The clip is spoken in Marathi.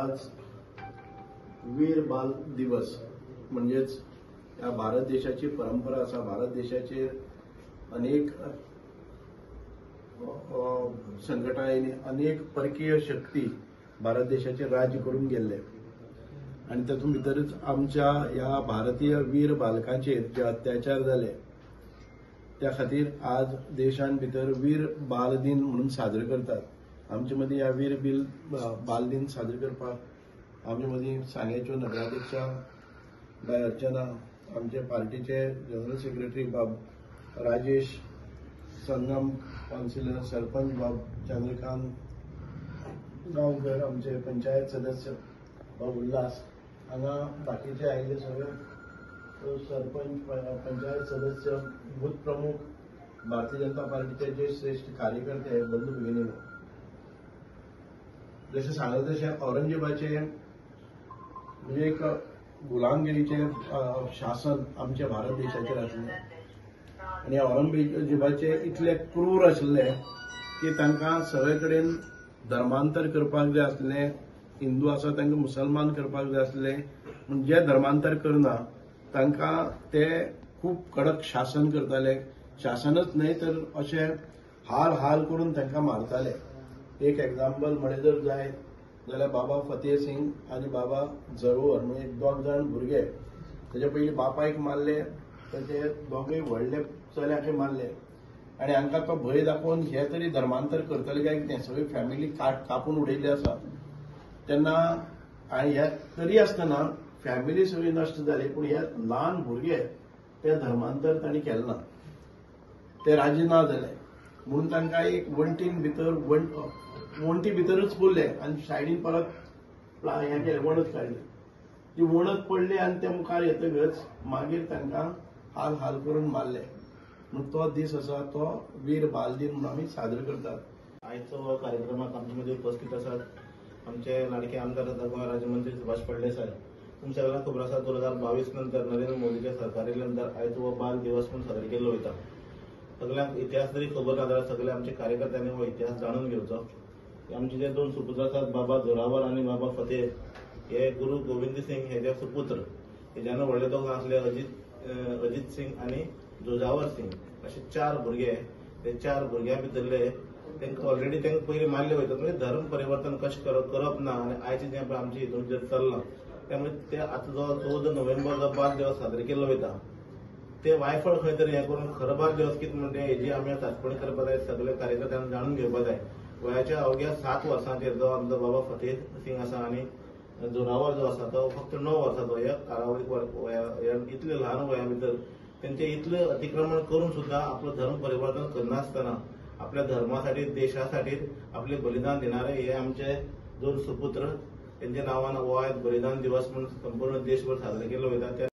आज वीर बाल दिवस म्हणजेच या भारत देशाची परंपरा असा। भारत देशाचे अनेक संकटांनी अनेक परकीय शक्ती भारत देशाचे राज्य करून गेले आणि तातूंत भितरच आमच्या या भारतीय वीर बालकांचेर जे अत्याचार झाले त्या खातीर आज देशान भितर वीर बाल दिन म्हणून साजरो करतात। आमचे मदीं ह्या वीर बाल दिन साजरो करपाक आमचे मदीं सांग्याच्यो नगराध्यक्षा बाय अर्चना, आमचे पार्टीचे जनरल सेक्रेटरी बाब राजेश, संगम काउन्सिलर सरपंच बाब चंद्रकांत गांवकर, आमचे पंचायत सदस्य बाब उल्हास, हांगा बाकीचे आयिल्ले सगळे सरपंच, पंचायत सदस्य, बूथ प्रमुख, भारतीय जनता पार्टीचे जे श्रेष्ठ कार्यकर्ते, बंधू भगिनी, जसे सांगले तशें औरंगजेबाचे म्हणजे एक गुलामगिरीचे शासन आमच्या भारत देशाचेर आसले आणि औरंगजेबाचे इतले क्रूर आशिल्ले की तांकां सगळे कडेन धर्मांतर करपाक जाय आसलें। हिंदू आसा तांकां मुसलमान करपाक जाय आसलें, पूण जे धर्मांतर करना तांकां ते खूब कडक शासन करताले। शासनच न्हय तर अशें हाल करून तांकां मारताले। एक एग्जाम्पल म्हळें जर जाय जाल्यार बाबा फतेह सिंग आनी बाबा जरोवर म्हणजे दोग जाण भुरगे, ताचे पयलीं बापायक मारले, ताचे दोगूय व्हडले चल्याक मारले आनी हांकां तो भंय दाखोवन हे तरी धर्मांतर करतले काय कितें, सगळी फॅमिली कापून उडयल्ली आसा। तेन्ना आनी हे तरी आसतना फॅमिली सगळी नश्ट जाली, पूण हे ल्हान भुरगे ते धर्मांतर तांणी केलें ना, ते राजी ना जाले म्हणून तांकां एक वणटी भितरच पुरले आनी सायडीन परत हे केलें, वणत काडली। ती वणत पडली आनी ते मुखार येतकच मागीर तांकां हाल करून मारले। म्हणून तो दीस आसा तो वीर बाल दिन म्हणून आमी साजरो करतात। आयचो कार्यक्रमाक आमचे मदीं उपस्थित आसात आमचे लाडके आमदार गोंय राज्यमंत्री सुभाष फळदेसाय। तुमच्या सगळ्यांक खबर आसा 2022 नंतर नरेंद्र मोदीच्या सरकारा नंतर आयचो हो बाल दिवस म्हणून साजरो केल्लो वयता। सगळ्यांक इतिहास जरी खबर ना जाल्यार सगळे आमचे कार्यकर्त्यांनी हो इतिहास जाणून घेवचो। आमचे जे दोन सुपुत्र आसात बाबा जोरावर आनी बाबा फतेह, हे गुरु गोविंद सिंग हे जे सुपुत्र, हेज्यान व्हडले दोग आसले अजीत सिंग आनी जोजावर सिंग, असे 4 भुरगे। ते 4 भुरग्यां भितरले तांकां ऑलरेडी तांकां पयलीं मारले वयतात, म्हणजे धर्म परिवर्तन कशें करप ना आनी आयचे जे पळय आमचे हितून जे चल्लां त्यामुळे ते आतां जो 14 नोव्हेंबर जो बाल दिवस साजरो केल्लो वयता ते वायफळ खंय तरी हें करून खरो बाल दिवस कितें म्हणटा हेजी आमी ताचपणी करपा जाय, सगळे कार्यकर्त्यांनी जाणून घेवपा जाय। वयाच्या अवघ्या 7 वर्सांचेर जो आमचो बाबा फतेह सिंग आसा आनी जोरावर जो आसा तो फक्त 9 वर्साचो, ह्या कालावधीक इतले ल्हान वया भितर तेंचे इतले अतिक्रमण करून सुद्धा आपलं धर्म परिवर्तन करनासतना आपल्या धर्मासाठी, देशासाठी आपले बलिदान देणारे हे आमचे 2 सुपुत्र, त्यांच्या नावानं हो आज बलिदान दिवस म्हणून संपूर्ण देशभर साजरो केलो वयता।